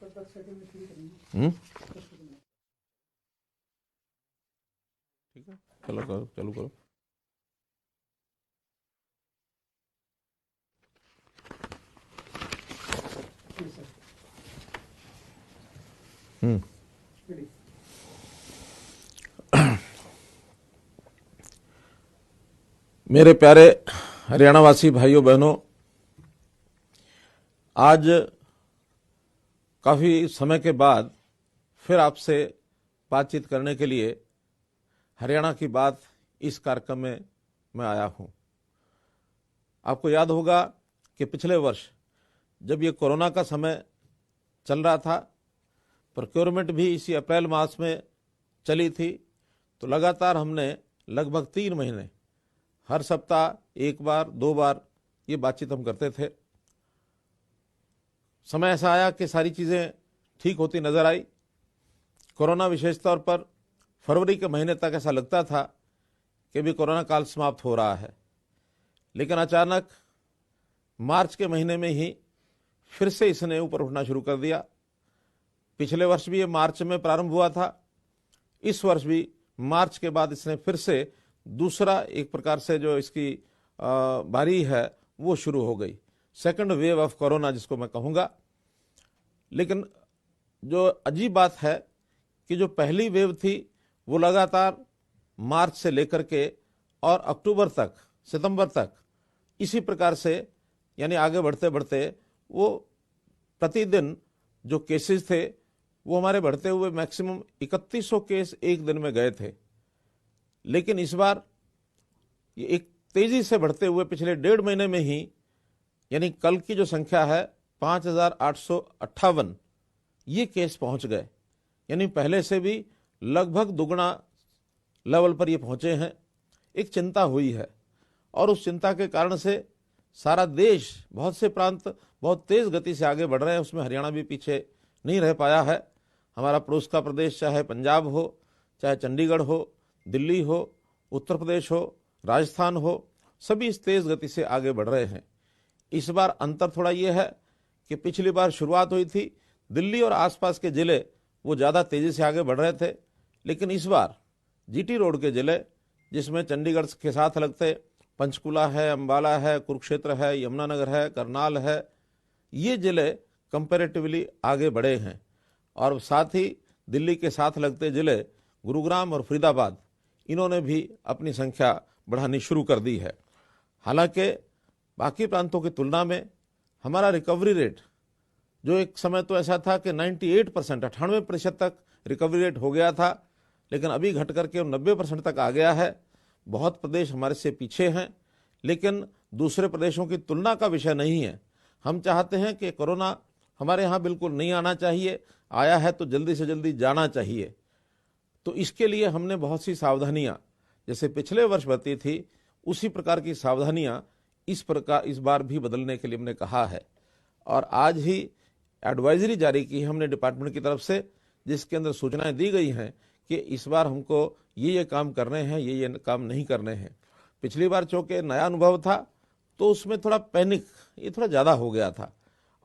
ठीक है, चलो करो, चालू करो। मेरे प्यारे हरियाणावासी भाइयों बहनों, आज काफी समय के बाद फिर आपसे बातचीत करने के लिए हरियाणा की बात इस कार्यक्रम में मैं आया हूं। आपको याद होगा कि पिछले वर्ष जब ये कोरोना का समय चल रहा था, प्रोक्योरमेंट भी इसी अप्रैल मास में चली थी, तो लगातार हमने लगभग 3 महीने हर सप्ताह 1 बार 2 बार ये बातचीत हम करते थे। समय ऐसा आया कि सारी चीज़ें ठीक होती नजर आई। कोरोना विशेष तौर पर फरवरी के महीने तक ऐसा लगता था कि भी कोरोना काल समाप्त हो रहा है, लेकिन अचानक मार्च के महीने में ही फिर से इसने ऊपर उठना शुरू कर दिया। पिछले वर्ष भी ये मार्च में प्रारंभ हुआ था, इस वर्ष भी मार्च के बाद इसने फिर से दूसरा एक प्रकार से जो इसकी बारी है वो शुरू हो गई, सेकंड वेव ऑफ कोरोना जिसको मैं कहूँगा। लेकिन जो अजीब बात है कि जो पहली वेव थी वो लगातार मार्च से लेकर के और अक्टूबर तक, सितंबर तक इसी प्रकार से यानी आगे बढ़ते बढ़ते वो प्रतिदिन जो केसेस थे वो हमारे बढ़ते हुए मैक्सिमम 3100 केस एक दिन में गए थे। लेकिन इस बार ये एक तेजी से बढ़ते हुए पिछले 1.5 महीने में ही यानी कल की जो संख्या है 5858 ये केस पहुंच गए, यानी पहले से भी लगभग दुगना लेवल पर ये पहुंचे हैं। एक चिंता हुई है और उस चिंता के कारण से सारा देश, बहुत से प्रांत बहुत तेज गति से आगे बढ़ रहे हैं, उसमें हरियाणा भी पीछे नहीं रह पाया है। हमारा पड़ोस का प्रदेश चाहे पंजाब हो, चाहे चंडीगढ़ हो, दिल्ली हो, उत्तर प्रदेश हो, राजस्थान हो, सभी इस तेज गति से आगे बढ़ रहे हैं। इस बार अंतर थोड़ा ये है कि पिछली बार शुरुआत हुई थी, दिल्ली और आसपास के जिले वो ज़्यादा तेज़ी से आगे बढ़ रहे थे, लेकिन इस बार जीटी रोड के जिले जिसमें चंडीगढ़ के साथ लगते पंचकुला है, अंबाला है, कुरुक्षेत्र है, यमुनानगर है, करनाल है, ये जिले कंपैरेटिवली आगे बढ़े हैं। और साथ ही दिल्ली के साथ लगते जिले गुरुग्राम और फरीदाबाद, इन्होंने भी अपनी संख्या बढ़ानी शुरू कर दी है। हालांकि बाकी प्रांतों की तुलना में हमारा रिकवरी रेट, जो एक समय तो ऐसा था कि 98% 98% तक रिकवरी रेट हो गया था, लेकिन अभी घट करके 90% तक आ गया है। बहुत प्रदेश हमारे से पीछे हैं, लेकिन दूसरे प्रदेशों की तुलना का विषय नहीं है। हम चाहते हैं कि कोरोना हमारे यहाँ बिल्कुल नहीं आना चाहिए, आया है तो जल्दी से जल्दी जाना चाहिए। तो इसके लिए हमने बहुत सी सावधानियां, जैसे पिछले वर्ष बरती थी उसी प्रकार की सावधानियां इस बार भी बदलने के लिए हमने कहा है। और आज ही एडवाइजरी जारी की है हमने डिपार्टमेंट की तरफ से, जिसके अंदर सूचनाएं दी गई हैं कि इस बार हमको ये काम करने हैं, ये काम नहीं करने हैं। पिछली बार चूंकि नया अनुभव था तो उसमें थोड़ा पैनिक ये थोड़ा ज़्यादा हो गया था,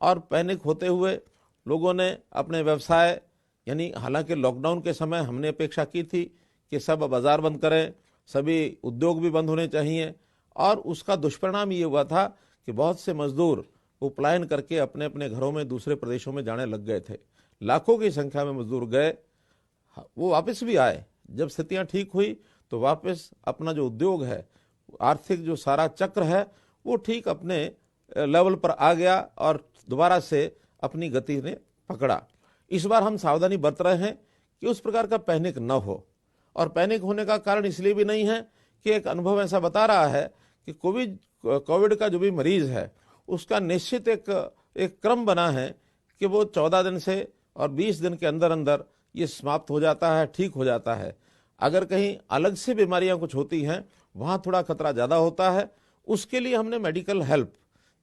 और पैनिक होते हुए लोगों ने अपने व्यवसाय, यानी हालांकि लॉकडाउन के समय हमने अपेक्षा की थी कि सब बाजार बंद करें, सभी उद्योग भी बंद होने चाहिए, और उसका दुष्परिणाम ये हुआ था कि बहुत से मजदूर वो पलायन करके अपने अपने घरों में दूसरे प्रदेशों में जाने लग गए थे। लाखों की संख्या में मजदूर गए, वो वापस भी आए। जब स्थितियां ठीक हुई तो वापस अपना जो उद्योग है, आर्थिक जो सारा चक्र है, वो ठीक अपने लेवल पर आ गया और दोबारा से अपनी गति ने पकड़ा। इस बार हम सावधानी बरत रहे हैं कि उस प्रकार का पैनिक न हो, और पैनिक होने का कारण इसलिए भी नहीं है कि एक अनुभव ऐसा बता रहा है कि कोविड का जो भी मरीज है उसका निश्चित एक क्रम बना है कि वो 14 दिन से और 20 दिन के अंदर अंदर ये समाप्त हो जाता है, ठीक हो जाता है। अगर कहीं अलग से बीमारियां कुछ होती हैं वहाँ थोड़ा खतरा ज़्यादा होता है। उसके लिए हमने मेडिकल हेल्प,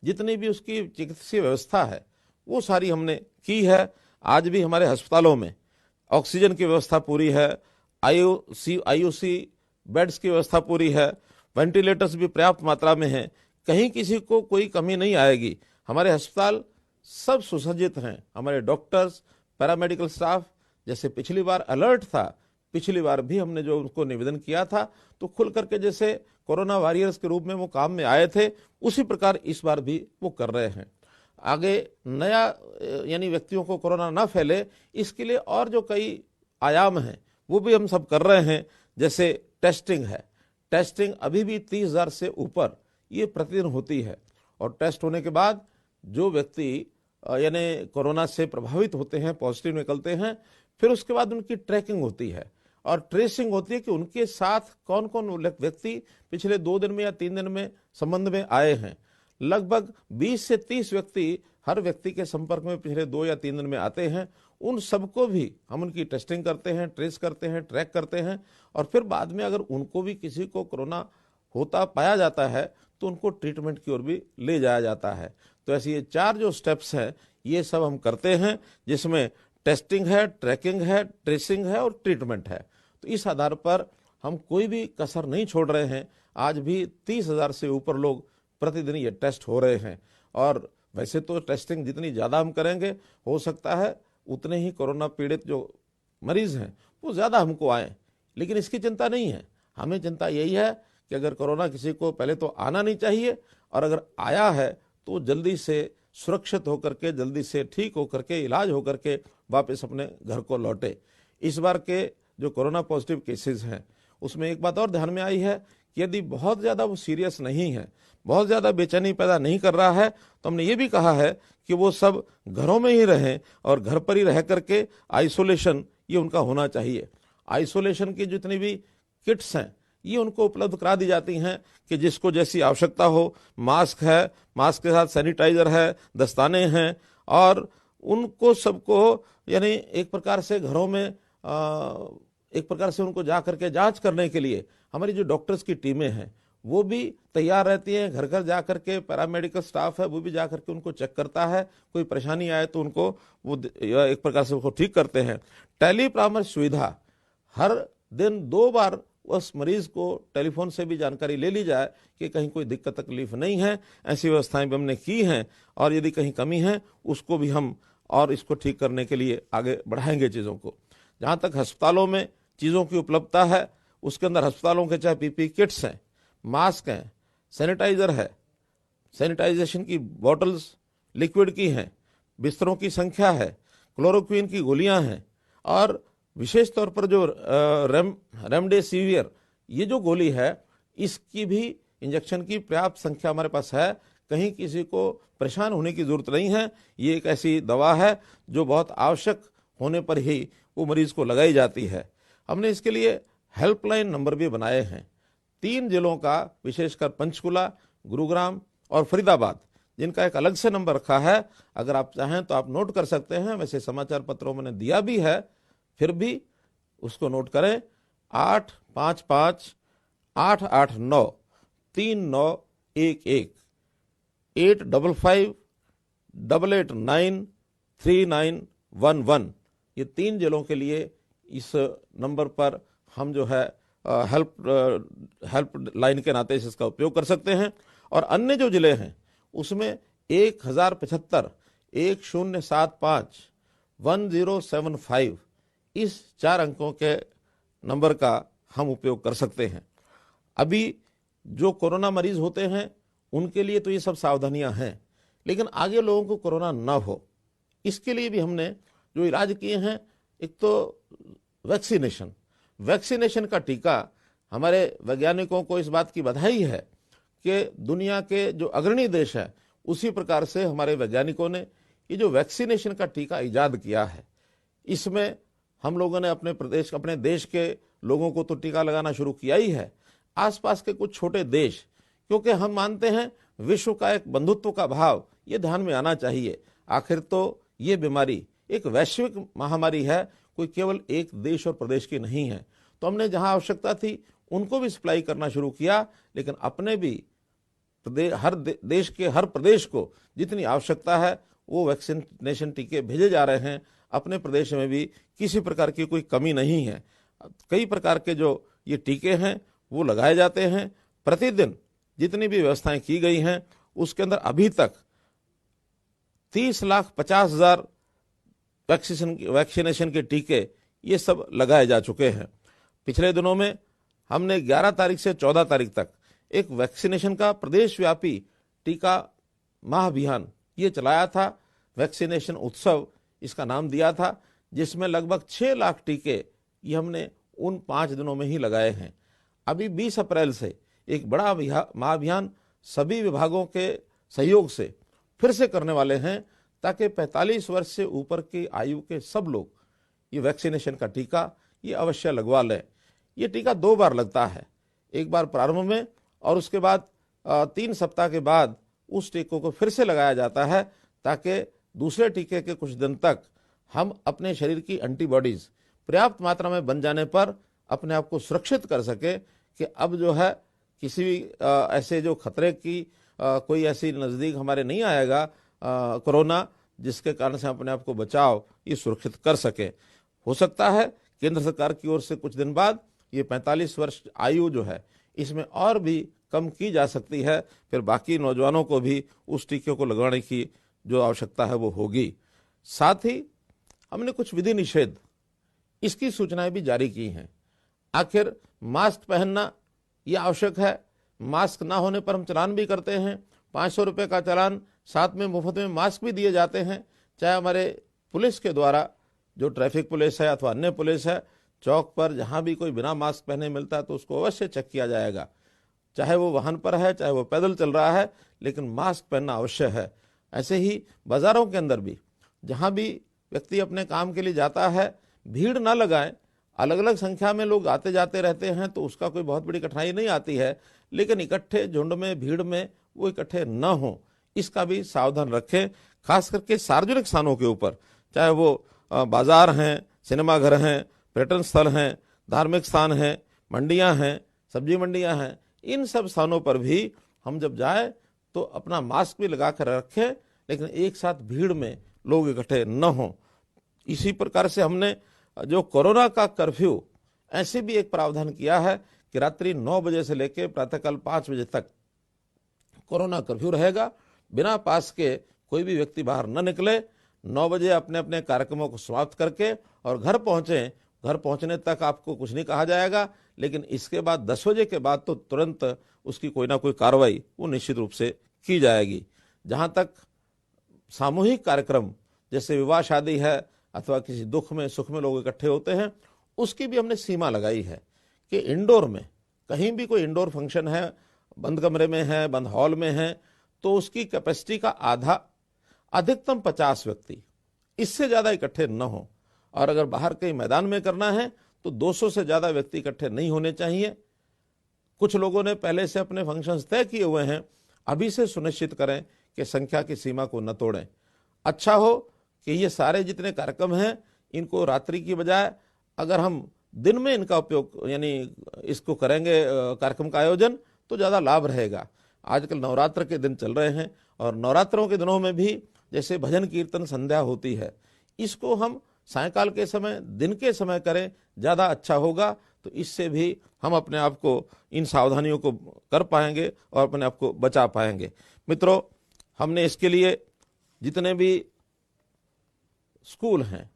जितनी भी उसकी चिकित्सीय व्यवस्था है वो सारी हमने की है। आज भी हमारे अस्पतालों में ऑक्सीजन की व्यवस्था पूरी है, आईओसी बेड्स की व्यवस्था पूरी है, वेंटिलेटर्स भी पर्याप्त मात्रा में हैं, कहीं किसी को कोई कमी नहीं आएगी। हमारे अस्पताल सब सुसज्जित हैं। हमारे डॉक्टर्स, पैरामेडिकल स्टाफ, जैसे पिछली बार अलर्ट था, पिछली बार भी हमने जो उनको निवेदन किया था तो खुल करके जैसे कोरोना वॉरियर्स के रूप में वो काम में आए थे, उसी प्रकार इस बार भी वो कर रहे हैं। आगे नया यानी व्यक्तियों को कोरोना ना फैले, इसके लिए और जो कई आयाम हैं वो भी हम सब कर रहे हैं। जैसे टेस्टिंग है, टेस्टिंग अभी भी 30,000 से ऊपर ये प्रतिदिन होती है, और टेस्ट होने के बाद जो व्यक्ति यानी कोरोना से प्रभावित होते हैं, पॉजिटिव निकलते हैं, फिर उसके बाद उनकी ट्रैकिंग होती है और ट्रेसिंग होती है कि उनके साथ कौन कौन व्यक्ति पिछले 2 दिन में या 3 दिन में संबंध में आए हैं। लगभग 20 से 30 व्यक्ति हर व्यक्ति के संपर्क में पिछले 2 या 3 दिन में आते हैं। उन सबको भी हम उनकी टेस्टिंग करते हैं, ट्रेस करते हैं, ट्रैक करते हैं, और फिर बाद में अगर उनको भी किसी को कोरोना होता पाया जाता है तो उनको ट्रीटमेंट की ओर भी ले जाया जाता है। तो ऐसे ये 4 जो स्टेप्स हैं ये सब हम करते हैं, जिसमें टेस्टिंग है, ट्रैकिंग है, ट्रेसिंग है और ट्रीटमेंट है। तो इस आधार पर हम कोई भी कसर नहीं छोड़ रहे हैं। आज भी 30,000 से ऊपर लोग प्रतिदिन ये टेस्ट हो रहे हैं, और वैसे तो टेस्टिंग जितनी ज़्यादा हम करेंगे, हो सकता है उतने ही कोरोना पीड़ित जो मरीज हैं वो ज़्यादा हमको आए, लेकिन इसकी चिंता नहीं है। हमें चिंता यही है कि अगर कोरोना किसी को पहले तो आना नहीं चाहिए, और अगर आया है तो जल्दी से सुरक्षित होकर के, जल्दी से ठीक होकर के, इलाज होकर के वापस अपने घर को लौटे। इस बार के जो कोरोना पॉजिटिव केसेस हैं उसमें एक बात और ध्यान में आई है कि यदि बहुत ज़्यादा वो सीरियस नहीं है, बहुत ज़्यादा बेचैनी पैदा नहीं कर रहा है, तो हमने ये भी कहा है कि वो सब घरों में ही रहें और घर पर ही रह करके आइसोलेशन ये उनका होना चाहिए। आइसोलेशन की जितनी भी किट्स हैं ये उनको उपलब्ध करा दी जाती हैं कि जिसको जैसी आवश्यकता हो। मास्क है, मास्क के साथ सैनिटाइजर है, दस्ताने हैं, और उनको सबको यानी एक प्रकार से घरों में एक प्रकार से उनको जा करके जांच करने के लिए हमारी जो डॉक्टर्स की टीमें हैं वो भी तैयार रहती हैं। घर घर जा करके पैरामेडिकल स्टाफ है वो भी जा करके उनको चेक करता है, कोई परेशानी आए तो उनको वो एक प्रकार से उसको ठीक करते हैं। टेली परामर्श सुविधा, हर दिन 2 बार उस मरीज को टेलीफोन से भी जानकारी ले ली जाए कि कहीं कोई दिक्कत तकलीफ नहीं है। ऐसी व्यवस्थाएं भी हमने की हैं, और यदि कहीं कमी है उसको भी हम और इसको ठीक करने के लिए आगे बढ़ाएंगे चीज़ों को। जहाँ तक अस्पतालों में चीज़ों की उपलब्धता है, उसके अंदर अस्पतालों के चाहे पीपी किट्स हैं, मास्क हैं, सैनिटाइजर है, सैनिटाइजेशन की बॉटल्स लिक्विड की हैं, बिस्तरों की संख्या है, क्लोरोक्विन की गोलियां हैं, और विशेष तौर पर जो रेमडेसिविर ये जो गोली है इसकी भी इंजेक्शन की पर्याप्त संख्या हमारे पास है। कहीं किसी को परेशान होने की जरूरत नहीं है। ये एक ऐसी दवा है जो बहुत आवश्यक होने पर ही वो मरीज को लगाई जाती है। हमने इसके लिए हेल्पलाइन नंबर भी बनाए हैं 3 जिलों का, विशेषकर पंचकुला, गुरुग्राम और फरीदाबाद, जिनका एक अलग से नंबर रखा है। अगर आप चाहें तो आप नोट कर सकते हैं, वैसे समाचार पत्रों में दिया भी है, फिर भी उसको नोट करें। 855-889-3911 855-889-3911। ये 3 जिलों के लिए इस नंबर पर हम जो है हेल्प लाइन के नाते इसका उपयोग कर सकते हैं। और अन्य जो जिले हैं उसमें 1075 1075 1075 इस 4 अंकों के नंबर का हम उपयोग कर सकते हैं। अभी जो कोरोना मरीज होते हैं उनके लिए तो ये सब सावधानियां हैं, लेकिन आगे लोगों को कोरोना ना हो इसके लिए भी हमने जो इलाज किए हैं, एक तो वैक्सीनेशन का टीका। हमारे वैज्ञानिकों को इस बात की बधाई है कि दुनिया के जो अग्रणी देश हैं उसी प्रकार से हमारे वैज्ञानिकों ने ये जो वैक्सीनेशन का टीका इजाद किया है, इसमें हम लोगों ने अपने देश के लोगों को तो टीका लगाना शुरू किया ही है, आसपास के कुछ छोटे देश, क्योंकि हम मानते हैं विश्व का एक बंधुत्व का भाव ये ध्यान में आना चाहिए। आखिर तो ये बीमारी एक वैश्विक महामारी है, कोई केवल एक देश और प्रदेश की नहीं है। तो हमने जहां आवश्यकता थी उनको भी सप्लाई करना शुरू किया, लेकिन अपने भी देश के हर प्रदेश को जितनी आवश्यकता है वो वैक्सीनेशन टीके भेजे जा रहे हैं। अपने प्रदेश में भी किसी प्रकार की कोई कमी नहीं है। कई प्रकार के जो ये टीके हैं वो लगाए जाते हैं। प्रतिदिन जितनी भी व्यवस्थाएं की गई हैं उसके अंदर अभी तक 30,50,000 वैक्सीनेशन के टीके ये सब लगाए जा चुके हैं। पिछले दिनों में हमने 11 तारीख से 14 तारीख तक एक वैक्सीनेशन का प्रदेश व्यापी टीका महाअभियान ये चलाया था। वैक्सीनेशन उत्सव इसका नाम दिया था, जिसमें लगभग 6 लाख टीके ये हमने उन 5 दिनों में ही लगाए हैं। अभी 20 अप्रैल से एक बड़ा महाअभियान सभी विभागों के सहयोग से फिर से करने वाले हैं, ताकि 45 वर्ष से ऊपर की आयु के सब लोग ये वैक्सीनेशन का टीका ये अवश्य लगवा लें। ये टीका 2 बार लगता है, एक बार प्रारंभ में और उसके बाद 3 सप्ताह के बाद उस टीकों को फिर से लगाया जाता है, ताकि दूसरे टीके के कुछ दिन तक हम अपने शरीर की एंटीबॉडीज पर्याप्त मात्रा में बन जाने पर अपने आप को सुरक्षित कर सके कि अब जो है किसी भी ऐसे जो खतरे की कोई ऐसी नज़दीक हमारे नहीं आएगा कोरोना, जिसके कारण से अपने आप को बचाव ये सुरक्षित कर सके। हो सकता है केंद्र सरकार की ओर से कुछ दिन बाद ये 45 वर्ष आयु जो है इसमें और भी कम की जा सकती है, फिर बाकी नौजवानों को भी उस टीके को लगाने की जो आवश्यकता है वो होगी। साथ ही हमने कुछ विधि निषेध इसकी सूचनाएं भी जारी की हैं। आखिर मास्क पहनना ये आवश्यक है, मास्क ना होने पर हम चालान भी करते हैं, 500 रुपये का चालान, साथ में मुफ्त में मास्क भी दिए जाते हैं। चाहे हमारे पुलिस के द्वारा, जो ट्रैफिक पुलिस है अथवा अन्य पुलिस है, चौक पर जहां भी कोई बिना मास्क पहने मिलता है तो उसको अवश्य चेक किया जाएगा, चाहे वो वाहन पर है चाहे वो पैदल चल रहा है, लेकिन मास्क पहनना अवश्य है। ऐसे ही बाजारों के अंदर भी जहां भी व्यक्ति अपने काम के लिए जाता है, भीड़ न लगाएं। अलग अलग संख्या में लोग आते जाते रहते हैं तो उसका कोई बहुत बड़ी कठिनाई नहीं आती है, लेकिन इकट्ठे झुंड में भीड़ में वो इकट्ठे न हो, इसका भी सावधान रखें। खास करके सार्वजनिक स्थानों के ऊपर, चाहे वो बाजार हैं, सिनेमाघर हैं, पर्यटन स्थल हैं, धार्मिक स्थान हैं, मंडियां हैं, सब्जी मंडियां हैं, इन सब स्थानों पर भी हम जब जाए तो अपना मास्क भी लगा कर रखें, लेकिन एक साथ भीड़ में लोग इकट्ठे न हों। इसी प्रकार से हमने जो कोरोना का कर्फ्यू ऐसे भी एक प्रावधान किया है कि रात्रि 9 बजे से लेकर प्रातःकाल 5 बजे तक कोरोना कर्फ्यू रहेगा। बिना पास के कोई भी व्यक्ति बाहर न निकले। 9 बजे अपने अपने कार्यक्रमों को समाप्त करके और घर पहुंचे। घर पहुंचने तक आपको कुछ नहीं कहा जाएगा, लेकिन इसके बाद 10 बजे के बाद तो तुरंत उसकी कोई ना कोई कार्रवाई वो निश्चित रूप से की जाएगी। जहां तक सामूहिक कार्यक्रम जैसे विवाह शादी है अथवा किसी दुख में सुख में लोग इकट्ठे होते हैं, उसकी भी हमने सीमा लगाई है कि इंडोर में कहीं भी कोई इंडोर फंक्शन है, बंद कमरे में है, बंद हॉल में है, तो उसकी कैपेसिटी का आधा, अधिकतम 50 व्यक्ति, इससे ज़्यादा इकट्ठे न हो। और अगर बाहर कहीं मैदान में करना है तो 200 से ज़्यादा व्यक्ति इकट्ठे नहीं होने चाहिए। कुछ लोगों ने पहले से अपने फंक्शंस तय किए हुए हैं, अभी से सुनिश्चित करें कि संख्या की सीमा को न तोड़ें। अच्छा हो कि ये सारे जितने कार्यक्रम हैं इनको रात्रि की बजाय अगर हम दिन में इनका उपयोग यानी इसको करेंगे कार्यक्रम का आयोजन, तो ज़्यादा लाभ रहेगा। आजकल नवरात्र के दिन चल रहे हैं और नवरात्रों के दिनों में भी जैसे भजन कीर्तन संध्या होती है, इसको हम सायंकाल के समय, दिन के समय करें, ज़्यादा अच्छा होगा। तो इससे भी हम अपने आप को इन सावधानियों को कर पाएंगे और अपने आप को बचा पाएंगे। मित्रों, हमने इसके लिए जितने भी स्कूल हैं,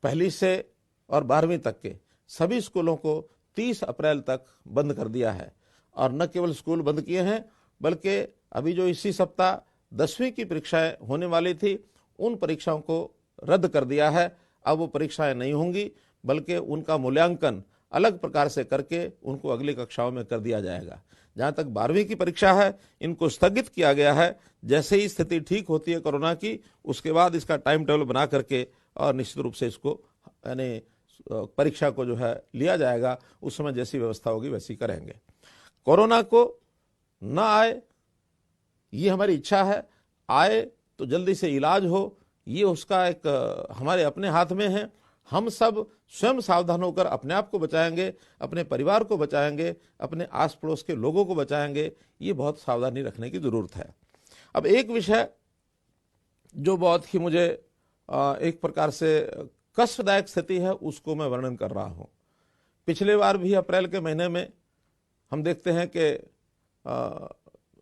पहली से और 12वीं तक के सभी स्कूलों को 30 अप्रैल तक बंद कर दिया है। और न केवल स्कूल बंद किए हैं, बल्कि अभी जो इसी सप्ताह 10वीं की परीक्षाएं होने वाली थी, उन परीक्षाओं को रद्द कर दिया है। अब वो परीक्षाएं नहीं होंगी, बल्कि उनका मूल्यांकन अलग प्रकार से करके उनको अगली कक्षाओं में कर दिया जाएगा। जहाँ तक 12वीं की परीक्षा है, इनको स्थगित किया गया है। जैसे ही स्थिति ठीक होती है कोरोना की, उसके बाद इसका टाइम टेबल बना करके और निश्चित रूप से इसको यानी परीक्षा को जो है लिया जाएगा। उस समय जैसी व्यवस्था होगी वैसी करेंगे। कोरोना को न आए ये हमारी इच्छा है, आए तो जल्दी से इलाज हो, ये उसका एक हमारे अपने हाथ में है। हम सब स्वयं सावधान होकर अपने आप को बचाएंगे, अपने परिवार को बचाएंगे, अपने आस पड़ोस के लोगों को बचाएंगे। ये बहुत सावधानी रखने की जरूरत है। अब एक विषय जो बहुत ही मुझे एक प्रकार से कष्टदायक स्थिति है, उसको मैं वर्णन कर रहा हूं। पिछले बार भी अप्रैल के महीने में हम देखते हैं कि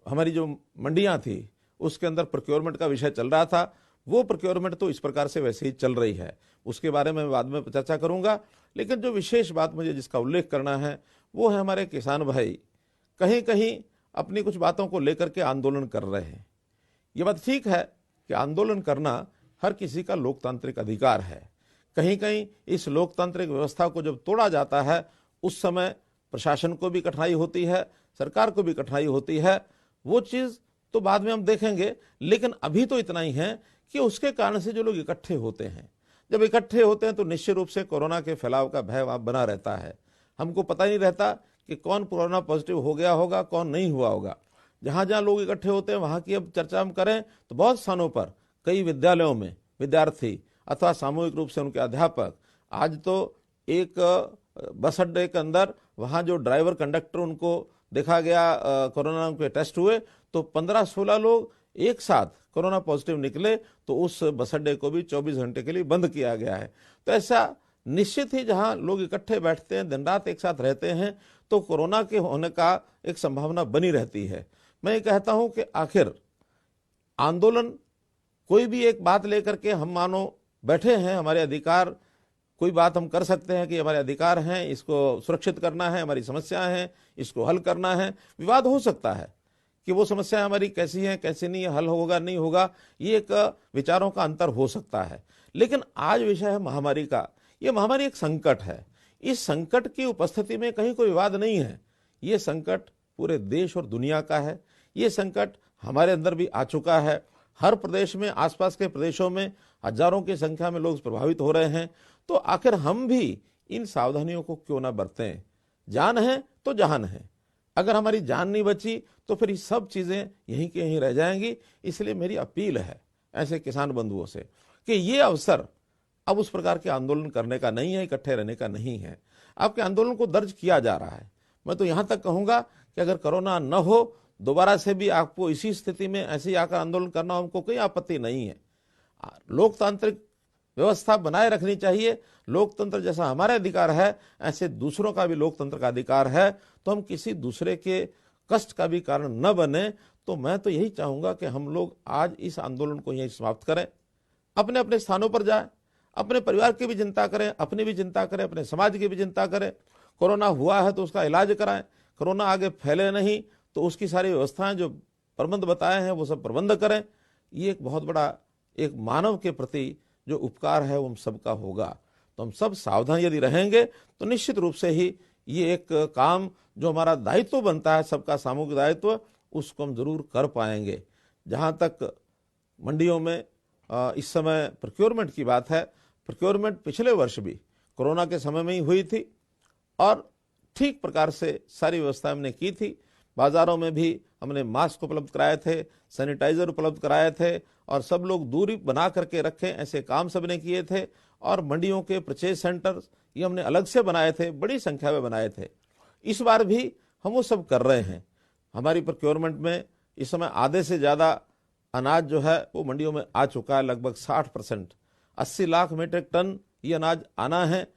हमारी जो मंडियां थी उसके अंदर प्रोक्योरमेंट का विषय चल रहा था, वो प्रोक्योरमेंट तो इस प्रकार से वैसे ही चल रही है, उसके बारे में बाद में चर्चा करूंगा। लेकिन जो विशेष बात मुझे जिसका उल्लेख करना है वो है हमारे किसान भाई कहीं कहीं अपनी कुछ बातों को लेकर के आंदोलन कर रहे हैं। ये बात ठीक है कि आंदोलन करना हर किसी का लोकतांत्रिक अधिकार है। कहीं कहीं इस लोकतांत्रिक व्यवस्था को जब तोड़ा जाता है उस समय प्रशासन को भी कठिनाई होती है, सरकार को भी कठिनाई होती है। वो चीज तो बाद में हम देखेंगे, लेकिन अभी तो इतना ही है कि उसके कारण से जो लोग इकट्ठे होते हैं, जब इकट्ठे होते हैं तो निश्चित रूप से कोरोना के फैलाव का भय वहां बना रहता है। हमको पता नहीं रहता कि कौन कोरोना पॉजिटिव हो गया होगा, कौन नहीं हुआ होगा। जहां जहां लोग इकट्ठे होते हैं वहां की अब चर्चा हम करें तो बहुत स्थानों पर कई विद्यालयों में विद्यार्थी अथवा सामूहिक रूप से उनके अध्यापक, आज तो एक बस अड्डे के अंदर वहां जो ड्राइवर कंडक्टर उनको देखा गया कोरोना के टेस्ट हुए तो 15-16 लोग एक साथ कोरोना पॉजिटिव निकले, तो उस बस अड्डे को भी 24 घंटे के लिए बंद किया गया है। तो ऐसा निश्चित ही जहां लोग इकट्ठे बैठते हैं, दिन रात एक साथ रहते हैं, तो कोरोना के होने का एक संभावना बनी रहती है। मैं ये कहता हूं कि आखिर आंदोलन कोई भी एक बात लेकर के हम मानो बैठे हैं, हमारे अधिकार, कोई बात हम कर सकते हैं कि हमारे अधिकार हैं, इसको सुरक्षित करना है, हमारी समस्याएं हैं, इसको हल करना है। विवाद हो सकता है कि वो समस्याएं हमारी कैसी हैं, कैसी नहीं है, हल होगा नहीं होगा, ये एक विचारों का अंतर हो सकता है। लेकिन आज विषय है महामारी का। ये महामारी एक संकट है। इस संकट की उपस्थिति में कहीं कोई विवाद नहीं है। ये संकट पूरे देश और दुनिया का है। ये संकट हमारे अंदर भी आ चुका है। हर प्रदेश में, आसपास के प्रदेशों में हजारों की संख्या में लोग प्रभावित हो रहे हैं। तो आखिर हम भी इन सावधानियों को क्यों ना बरतें। जान है तो जहान है। अगर हमारी जान नहीं बची तो फिर ये सब चीजें यहीं के यहीं रह जाएंगी। इसलिए मेरी अपील है ऐसे किसान बंधुओं से कि ये अवसर अब उस प्रकार के आंदोलन करने का नहीं है, इकट्ठे रहने का नहीं है। आपके आंदोलन को दर्ज किया जा रहा है। मैं तो यहां तक कहूंगा कि अगर कोरोना न हो, दोबारा से भी आपको इसी स्थिति में ऐसे ही आकर आंदोलन करना, हमको कोई आपत्ति नहीं है। लोकतांत्रिक व्यवस्था बनाए रखनी चाहिए। लोकतंत्र जैसा हमारा अधिकार है, ऐसे दूसरों का भी लोकतंत्र का अधिकार है। तो हम किसी दूसरे के कष्ट का भी कारण न बने। तो मैं तो यही चाहूंगा कि हम लोग आज इस आंदोलन को यहीं समाप्त करें, अपने अपने स्थानों पर जाएं, अपने परिवार की भी चिंता करें, अपनी भी चिंता करें, अपने समाज की भी चिंता करें। कोरोना हुआ है तो उसका इलाज कराएं। कोरोना आगे फैले नहीं तो उसकी सारी व्यवस्थाएं जो प्रबंध बताए हैं वो सब प्रबंध करें। ये एक बहुत बड़ा एक मानव के प्रति जो उपकार है वो हम सबका होगा। तो हम सब सावधान यदि रहेंगे तो निश्चित रूप से ही ये एक काम जो हमारा दायित्व बनता है, सबका सामूहिक दायित्व, उसको हम जरूर कर पाएंगे। जहां तक मंडियों में इस समय प्रोक्योरमेंट की बात है, प्रोक्योरमेंट पिछले वर्ष भी कोरोना के समय में ही हुई थी और ठीक प्रकार से सारी व्यवस्था हमने की थी। बाजारों में भी हमने मास्क उपलब्ध कराए थे, सैनिटाइजर उपलब्ध कराए थे और सब लोग दूरी बना करके रखें, ऐसे काम सबने किए थे। और मंडियों के परचेज सेंटर ये हमने अलग से बनाए थे, बड़ी संख्या में बनाए थे। इस बार भी हम वो सब कर रहे हैं। हमारी प्रोक्योरमेंट में इस समय आधे से ज्यादा अनाज जो है वो मंडियों में आ चुका है, लगभग 60%। 80 लाख मीट्रिक टन ये अनाज आना है।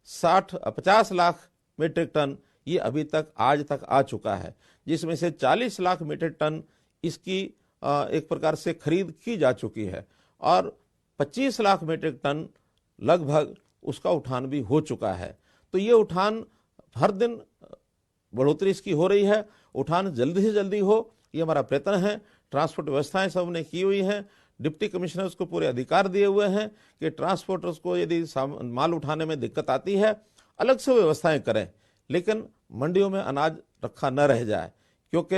50 लाख मीट्रिक टन ये अभी तक आज तक आ चुका है, जिसमें से 40 लाख मीट्रिक टन इसकी एक प्रकार से खरीद की जा चुकी है और 25 लाख मीट्रिक टन लगभग उसका उठान भी हो चुका है। तो ये उठान हर दिन बढ़ोतरी इसकी हो रही है। उठान जल्दी से जल्दी हो, ये हमारा प्रयत्न है। ट्रांसपोर्ट व्यवस्थाएं सबने की हुई हैं। डिप्टी कमिश्नर्स को पूरे अधिकार दिए हुए हैं कि ट्रांसपोर्टर्स को यदि माल उठाने में दिक्कत आती है अलग से व्यवस्थाएं करें, लेकिन मंडियों में अनाज रखा न रह जाए, क्योंकि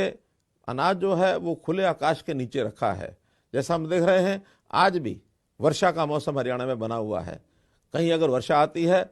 अनाज जो है वो खुले आकाश के नीचे रखा है। जैसा हम देख रहे हैं आज भी वर्षा का मौसम हरियाणा में बना हुआ है। कहीं अगर वर्षा आती है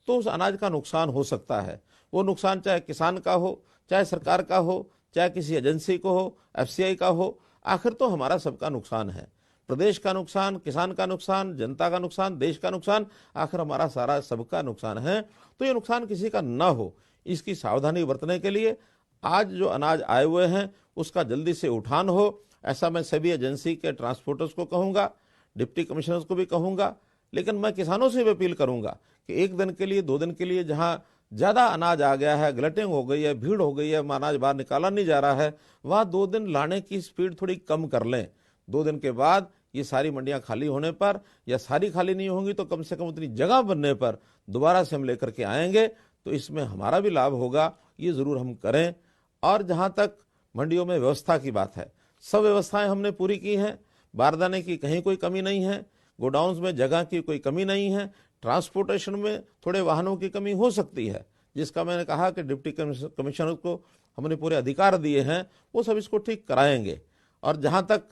तो उस अनाज का नुकसान हो सकता है। वो नुकसान चाहे किसान का हो, चाहे सरकार का हो, चाहे किसी एजेंसी को हो, एफसीआई का हो, आखिर तो हमारा सबका नुकसान है। प्रदेश का नुकसान, किसान का नुकसान, जनता का नुकसान, देश का नुकसान, आखिर हमारा सारा सबका नुकसान है। तो ये नुकसान किसी का ना हो, इसकी सावधानी बरतने के लिए आज जो अनाज आए हुए हैं उसका जल्दी से उठान हो, ऐसा मैं सभी एजेंसी के ट्रांसपोर्टर्स को कहूंगा, डिप्टी कमिश्नर्स को भी कहूंगा। लेकिन मैं किसानों से भी अपील करूंगा कि एक दिन के लिए, 2 दिन के लिए जहां ज्यादा अनाज आ गया है, ग्लटिंग हो गई है, भीड़ हो गई है, अनाज बाहर निकाला नहीं जा रहा है, वहां 2 दिन लाने की स्पीड थोड़ी कम कर लें। 2 दिन के बाद ये सारी मंडियां खाली होने पर, या सारी खाली नहीं होंगी तो कम से कम उतनी जगह बनने पर दोबारा से हम लेकर के आएंगे, तो इसमें हमारा भी लाभ होगा, ये जरूर हम करें। और जहां तक मंडियों में व्यवस्था की बात है, सब व्यवस्थाएं हमने पूरी की हैं, बारदाने की कहीं कोई कमी नहीं है, गोडाउन्स में जगह की कोई कमी नहीं है, ट्रांसपोर्टेशन में थोड़े वाहनों की कमी हो सकती है, जिसका मैंने कहा कि डिप्टी कमिश्नर को हमने पूरे अधिकार दिए हैं, वो सब इसको ठीक कराएंगे। और जहां तक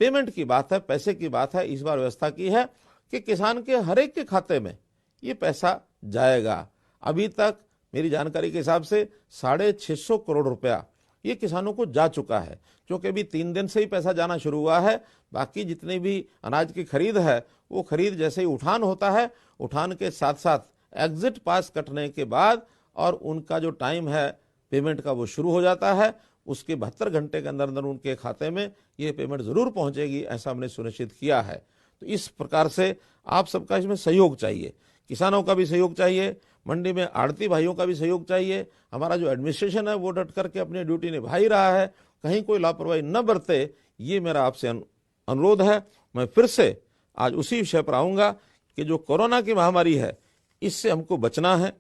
पेमेंट की बात है, पैसे की बात है, इस बार व्यवस्था की है कि किसान के हर एक के खाते में ये पैसा जाएगा। अभी तक मेरी जानकारी के हिसाब से 650 करोड़ रुपया ये किसानों को जा चुका है, क्योंकि अभी 3 दिन से ही पैसा जाना शुरू हुआ है। बाकी जितनी भी अनाज की खरीद है, वो खरीद जैसे ही उठान होता है, उठान के साथ साथ एग्जिट पास कटने के बाद और उनका जो टाइम है पेमेंट का वो शुरू हो जाता है। उसके 72 घंटे के अंदर अंदर उनके खाते में ये पेमेंट जरूर पहुंचेगी, ऐसा हमने सुनिश्चित किया है। तो इस प्रकार से आप सबका इसमें सहयोग चाहिए, किसानों का भी सहयोग चाहिए, मंडी में आड़ती भाइयों का भी सहयोग चाहिए। हमारा जो एडमिनिस्ट्रेशन है वो डट करके अपनी ड्यूटी निभा ही रहा है, कहीं कोई लापरवाही न बरते, ये मेरा आपसे अनुरोध है। मैं फिर से आज उसी विषय पर आऊंगा कि जो कोरोना की महामारी है, इससे हमको बचना है,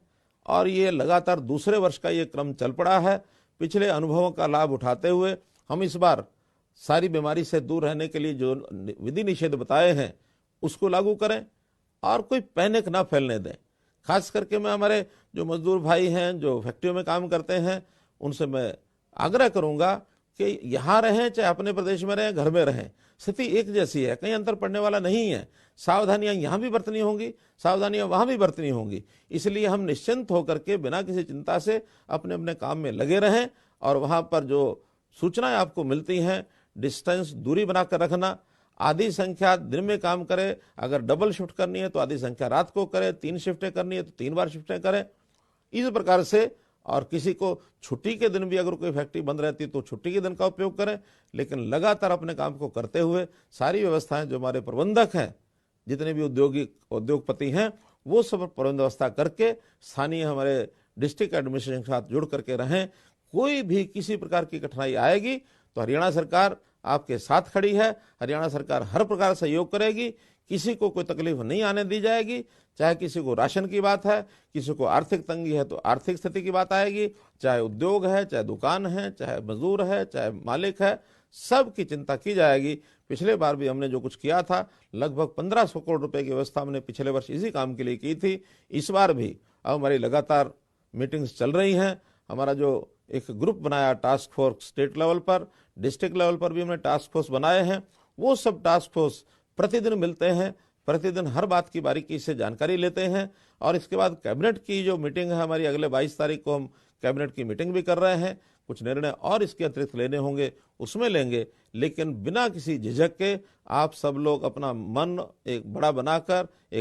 और ये लगातार दूसरे वर्ष का ये क्रम चल पड़ा है। पिछले अनुभवों का लाभ उठाते हुए हम इस बार सारी बीमारी से दूर रहने के लिए जो विधि निषेध बताए हैं उसको लागू करें, और कोई पैनिक ना फैलने दें। खास करके मैं हमारे जो मजदूर भाई हैं, जो फैक्ट्रियों में काम करते हैं, उनसे मैं आग्रह करूंगा कि यहाँ रहें चाहे अपने प्रदेश में रहें, घर में रहें, स्थिति एक जैसी है, कहीं अंतर पड़ने वाला नहीं है। सावधानियां यहाँ भी बरतनी होंगी, सावधानियां वहां भी बरतनी होंगी। इसलिए हम निश्चिंत होकर के बिना किसी चिंता से अपने अपने काम में लगे रहें, और वहां पर जो सूचनाएं आपको मिलती हैं, डिस्टेंस, दूरी बनाकर रखना, आधी संख्या दिन में काम करे, अगर डबल शिफ्ट करनी है तो आधी संख्या रात को करे, 3 शिफ्टें करनी है तो 3 बार शिफ्टें करें, इस प्रकार से। और किसी को छुट्टी के दिन भी अगर कोई फैक्ट्री बंद रहती है तो छुट्टी के दिन का उपयोग करें, लेकिन लगातार अपने काम को करते हुए सारी व्यवस्थाएं जो हमारे प्रबंधक हैं, जितने भी उद्योगपति हैं, वो सब प्रबंध व्यवस्था करके स्थानीय हमारे डिस्ट्रिक्ट एडमिनिस्ट्रेशन के साथ जुड़ करके रहें। कोई भी किसी प्रकार की कठिनाई आएगी तो हरियाणा सरकार आपके साथ खड़ी है, हरियाणा सरकार हर प्रकार सहयोग करेगी, किसी को कोई तकलीफ नहीं आने दी जाएगी। चाहे किसी को राशन की बात है, किसी को आर्थिक तंगी है तो आर्थिक स्थिति की बात आएगी, चाहे उद्योग है, चाहे दुकान है, चाहे मजदूर है, चाहे मालिक है, सब की चिंता की जाएगी। पिछले बार भी हमने जो कुछ किया था, लगभग 1500 करोड़ रुपए की व्यवस्था हमने पिछले वर्ष इसी काम के लिए की थी। इस बार भी अब हमारी लगातार मीटिंग्स चल रही हैं। हमारा जो एक ग्रुप बनाया टास्क फोर्स स्टेट लेवल पर, डिस्ट्रिक्ट लेवल पर भी हमने टास्क फोर्स बनाए हैं। वो सब टास्क फोर्स प्रतिदिन मिलते हैं, प्रतिदिन हर बात की बारीकी से जानकारी लेते हैं। और इसके बाद कैबिनेट की जो मीटिंग है हमारी, अगले 22 तारीख को हम कैबिनेट की मीटिंग भी कर रहे हैं। कुछ निर्णय और इसके अतिरिक्त लेने होंगे, उसमें लेंगे, लेकिन बिना किसी झिझक के आप सब लोग अपना मन एक बड़ा बनाकर एक